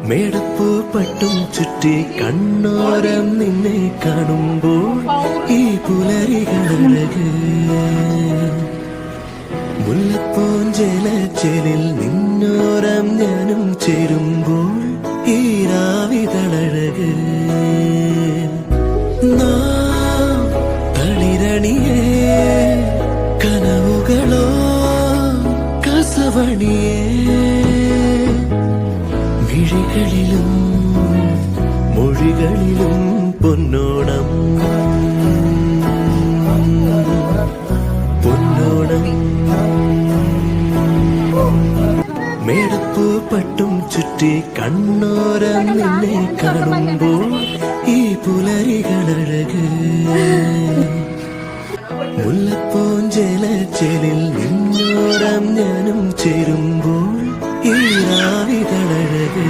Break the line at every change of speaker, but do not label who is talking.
മേടപ്പൂ പട്ടും ചുറ്റി കണ്ണോരം നിന്നെ കാണുമ്പോൾ ഈ പുലരികളഴക് മുല്ലപ്പൂഞ്ചേലച്ചേലിൽ നിന്നോരം ഞാനും ചേരുമ്പോൾ ഈ രാവിതളഴക് നാം തളിരണിയേ കനവുകളോ കസവണിയേ മിഴികളിലും മൊഴികളിലും പൊന്നോണം പൊന്നോണം മേടപ്പൂ പട്ടും ചുറ്റി കണ്ണോരം നിന്നെ കാണുമ്പോൾ ഈ പുലരികളഴക് മുല്ലപ്പൂഞ്ചേലച്ചേലിൽ നിന്നോരം ഞാനും ചേരുമ്പോൾ ഈ രാവിതളഴക്